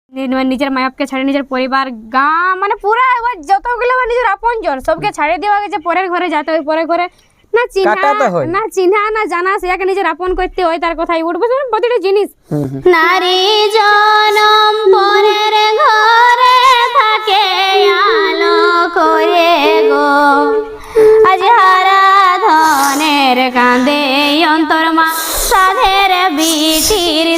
নিজের মায়াপকে ছাড়ে নিজের পরিবার গাঁ মানে পুরা যতগুলো নিজের আপনজন সবকে ছাড়ে দেওয়া গেছে, পরের ঘরে যেতে হয়, পরের ঘরে না চিহ্না না জানা সেটাকে নিজের আপন করতে হয়, তার কথাই উঠবো প্রতিটা জিনিস। নারী জনম পরের ঘরে থাকে আলো করে গো, আজ হারা ধনের কাঁদে অন্তর মা সাধের বিটির।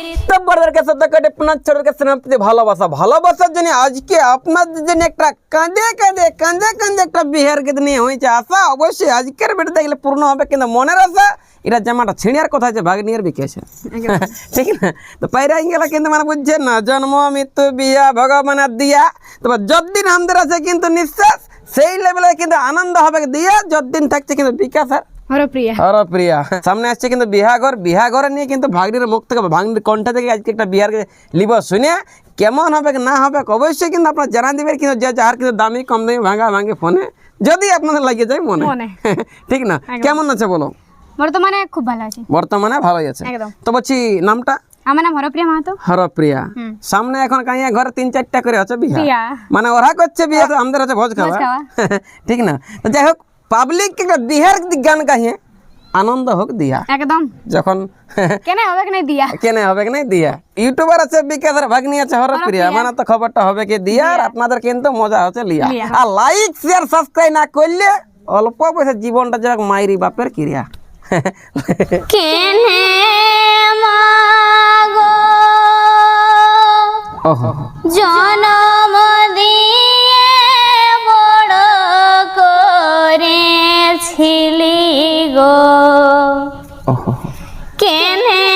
ভালোবাসা ভালোবাসার জন্য আজকে আপনাদের জন্য একটা কাঁদে কাঁদে কাঁদে কাঁদে একটা বিহার গীত নিয়ে হয়েছে। আশা অবশ্যই আজকের বেটে দেখলে পূর্ণ হবে, কিন্তু মনের আশা এটা জামাটা ছিঁড়িয়ার কথা আছে ভাগ্নির বিকেছে, ঠিক না? তো পাইরা গেলা কিন্তু মানে বুঝছেন না, জন্ম মৃত্যু বিয়া ভগবানের দিয়া, তবে যতদিন আমাদের আছে কিন্তু নিঃশ্বাস সেই লেভেলে কিন্তু আনন্দ হবে দিয়া, যতদিন থাকছে কিন্তু বিকাশ আর হরপ্রিয়া। সামনে আসছে কিন্তু বিহাঘর নিয়ে কিন্তু ভাগ্নির মুখ থেকে ভাগ্নির কণ্ঠ থেকে আজকে একটা বিহার লিব শুনে কেমন হবে না হবে অবশ্যই কিন্তু আপনারা জানা দিবেন, কিন্তু যে যার কিন্তু দামি কম দামি ভাঙা ভাঙে ফোনে যদি আপনাদের লাগিয়ে যায় মনে ঠিক না? কেমন আছে বলো? বর্তমানে খুব ভালো আছে, বর্তমানে ভালোই আছে। তো বলছি নামটা? আমার নাম হরপ্রিয়া মাহাতো। হরপ্রিয়া। সামনে এখন কাইয়া ঘরে 3-4টা করে আছে বিয়া, মানে ওরা করছে বিয়া, আমাদের হচ্ছে ভোজ খাওয়া, ঠিক না? তো যাই হোক, পাবলিক একটা বিহার গান গাইয়ে আনন্দ হোক দিয়া একদম, যখন কেন হবে কি দিয়া, কেন হবে কি দিয়া। ইউটিউবার আছে বিকাশের ভাগ্নি আছে হরপ্রিয়া, মানে তো খবরটা হবে কি দিয়া, আর আপনাদের কিন্তু মজা হচ্ছে লিয়া। আর লাইক শেয়ার সাবস্ক্রাইব না করলে অল্প পয়সা জীবনটা যাক মাইরি বাপের ক্রিয়া। কেনে মাগো জনম দিয়ে বড় করেছিলি গো, কেনে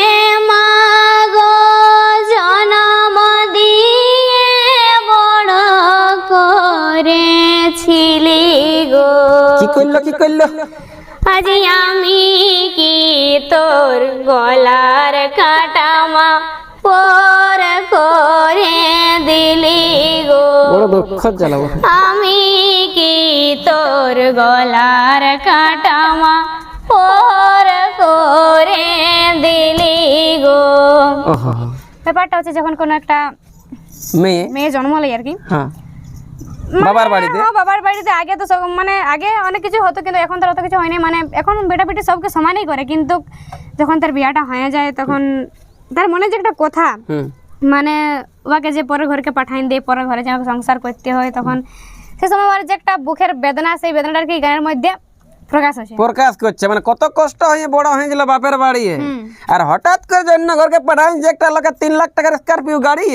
মাগো জনম দিয়ে বড় করেছিলি গো। কি করলো আজ আমি কি তোর গলার কাটামা পর করে দিলি গো, বড় দুঃখ জ্বালাবো। আমি কি তোর গলার কাটামা পর করে দিলি গো। ব্যাপারটা হচ্ছে যখন কোনো একটা মেয়ে জন্ম লয় আর কি, বাবার বাড়িতে আগে তো সব মানে আগে অনেক কিছু হতো, কিন্তু এখন তার অত কিছু হয়নি, মানে এখন বেটা বেটি সবকে সমানই করে, কিন্তু যখন তার বিয়াটা হয়ে যায় তখন তার মনে যে একটা কথা, মানে ওকে যে পরের ঘরকে পাঠাই দিয়ে পরের ঘরে যে সংসার করতে হয়, তখন সে সময় যে একটা বুকের বেদনা, সেই বেদনাটার কি গানের মধ্যে প্রকাশ করছে, মানে কত কষ্ট হয়ে বড় হয়ে গেল বাপের বাড়ি, আর হঠাৎ করে জন্য ঘরকে পাঠাই যে একটা লোকের 3 লাখ টাকার স্করপিও গাড়ি,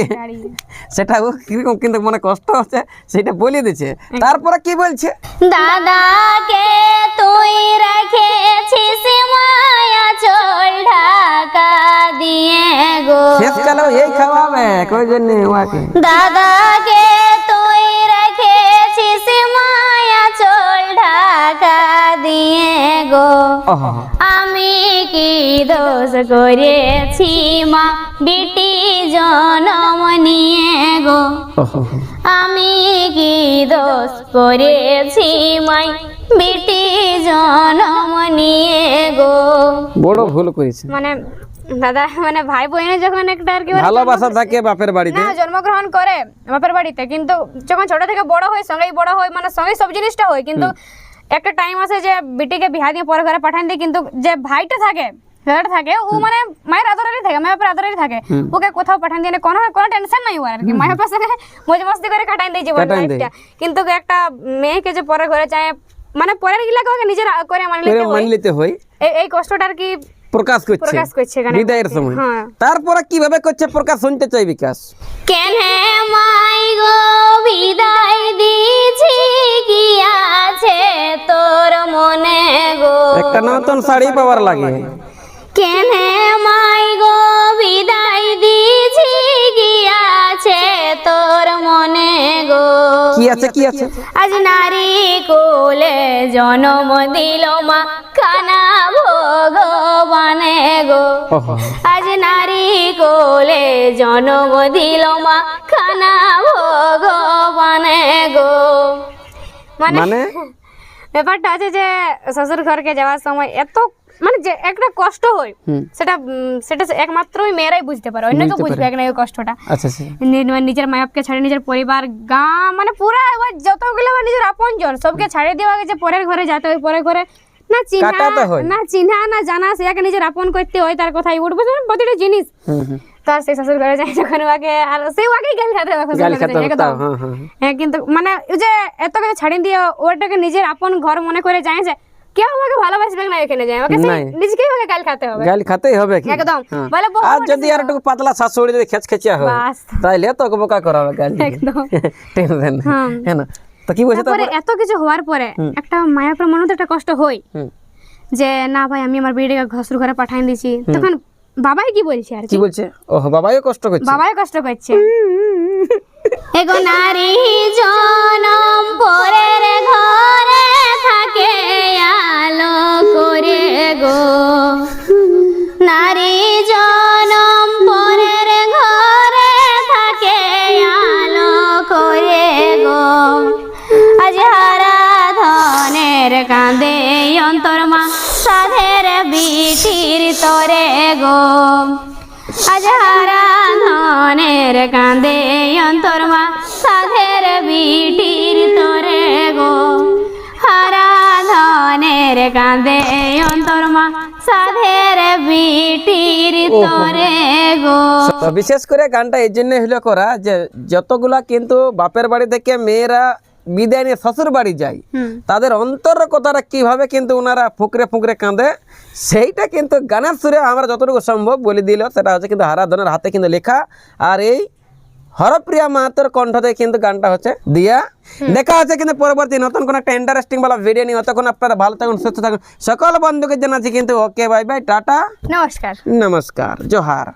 সেটা কিরকম কিন্তু মনে কষ্ট হচ্ছে সেটা বলে দিচ্ছে। তারপরে কি বলছে, দাদাকে তুই রেখেছিস মায়া চল ঢাকা দিয়ে গো, শেষকালেও এই খাওয়াবে কই জন্য ওকে, দাদাকে তুই রেখেছিস মায়া চল ঢাকা দিয়ে গো, আমি কি দোষ করেছি মা বিটি জনম নিয়ে গো, আমি কি দোষ করেছি মাই বিটি জনম নিয়ে গো। বড় ভুল করেছে, মানে দাদা মানে ভাই বোনের যখন একটা আর কি ভালোবাসা থাকে বাপের বাড়িতে, না জন্মগ্রহণ করে বাপের বাড়িতে, কিন্তু যখন ছোট থেকে বড় হয় সঙ্গেই বড় হয়, মানে সঙ্গে সব জিনিসটা হয়, কিন্তু একটা টাইম আছে যে বিটিকে বিহা দিয়ে পরে ঘরে পাঠান দিয়ে, কিন্তু যে ভাইটা থাকে ও মানে মায়ের আদরেরই থাকে, মায়ের বাপের আদরেরই থাকে, ওকে কোথাও পাঠান দিয়ে কোনো টেনশন নাই ওর আর কি, মায়ের পাশে মজ মস্তি করে কাটাই দিয়ে জীবন লাইফটা। কিন্তু একটা মেয়েকে যে পরে ঘরে চায়, মানে পরের গিলাকে ওকে নিজের করে মানি নিতে হয়, এই কষ্টটা আর কি প্রকাশ করছে বিদায়ের সময়। তারপরে কিভাবে করছে প্রকাশ শুনতে চাই বিকাশ। কেনে মাই গো বিদায় দিছি কি আছে তোর মনে গো, একটা নতুন শাড়ি পাওয়ার লাগে, কেনে মাই গো বিদায় দিছি কি আছে তোর মনে গো, কি আছে আজ নারী কোলে জন্ম দিল মা খানা ভগবানে গো, আজ নারী কোলে জন্ম দিল মা খানা ভগবানে গো। মানে ব্যাপারটা আছে যে শ্বশুর ঘরকে যাওয়ার সময় মানে যে একটা কষ্ট হয় সেটা সেটা একমাত্রই মেয়েরাই বুঝতে পারে, অন্য কেউ বুঝবে না এই কষ্টটা। আচ্ছা আচ্ছা নিজের মায়াপকে ছাড়ে নিজের পরিবার গাঁ মানে পুরা এবার যতগুলো আমার নিজের আপনজন সবকে ছাড়ে দেওয়া গেছে, পরের ঘরে যেতে হয়, পরের ঘরে না কাটাতে হয়। চিহ্না না জানা, সেটাকে নিজের আপন করতে হয়, তার কথাই উঠবে প্রতিটা জিনিস। তো আর সেই শ্বশুর ঘরে যায় যখন ওকে, আর সেই ওকেই গাল খেতে হবে শ্বশুর ঘরে যায়, একদম। হ্যাঁ কিন্তু মানে ওই যে এত কিছু ছাড়িয়ে দিয়ে ওটাকে নিজের আপন ঘর মনে করে যায় যে কেউ আমাকে ভালোবাসবে না, এখানে যায় ওকে নিজেকেই ওকে গাল খেতে হবে, গাল খেতেই হবে কি একদম। বলে আর যদি আর একটু পাতলা শাশুড়ি যদি খেচখেচিয়া হয় বাস তাইলে তোকে বোকা করা হবে গাল দিয়ে। একদম। টেনশন হ্যাঁ না তো কি বলছে তারপরে এত কিছু হওয়ার পরে একটা মায়াপুর মনে তো একটা কষ্ট হয় যে না ভাই আমি আমার বিয়েটাকে ঘসুর ঘরে পাঠাই দিছি, তখন বাবাই কি বলছে আর কি বলছে? ওহ বাবাইও কষ্ট করছে, বাবাই কষ্ট করছে। এগো নারী জনম পরের ঘরে থাকে আলো করে গো, নারী জনম পরের ঘরে থাকে আলো করে গো, আজ হারা ধনের কাঁদে অন্তর্মা সাধের বিটির তরে গো, আজ হারা ধনের কাঁদে অন্তর্মা সাধের বিটির তরে গো, হারা ধনের কাঁদে অন্তর্মা সাধের বিটির তরে গো। তো বিশেষ করে গানটা এই জন্য হলো করা যে যতগুলা কিন্তু বাপের বাড়ি থেকে মেয়েরা বিদায় নিয়ে শ্বশুর বাড়ি যায়, তাদের অন্তর কথাটা কিভাবে কিন্তু ওনারা ফুকরে ফুকরে কাঁদে, সেইটা কিন্তু গানের সুরে আমরা যতটুকু সম্ভব বলে দিল। সেটা হচ্ছে কিন্তু হারাধনের হাতে কিন্তু লেখা, আর এই হরপ্রিয়া মাহাতোর কণ্ঠতে কিন্তু গানটা হচ্ছে দিয়া। দেখা হচ্ছে কিন্তু পরবর্তী নতুন কোন একটা ইন্টারেস্টিং ভালো ভিডিও নিয়ে, তখন আপনারা ভালো থাকুন, সুস্থ থাকুন। সকল বন্ধুকে জানাচ্ছি কিন্তু ওকে বাই বাই, টাটা, নমস্কার, নমস্কার, জোহার।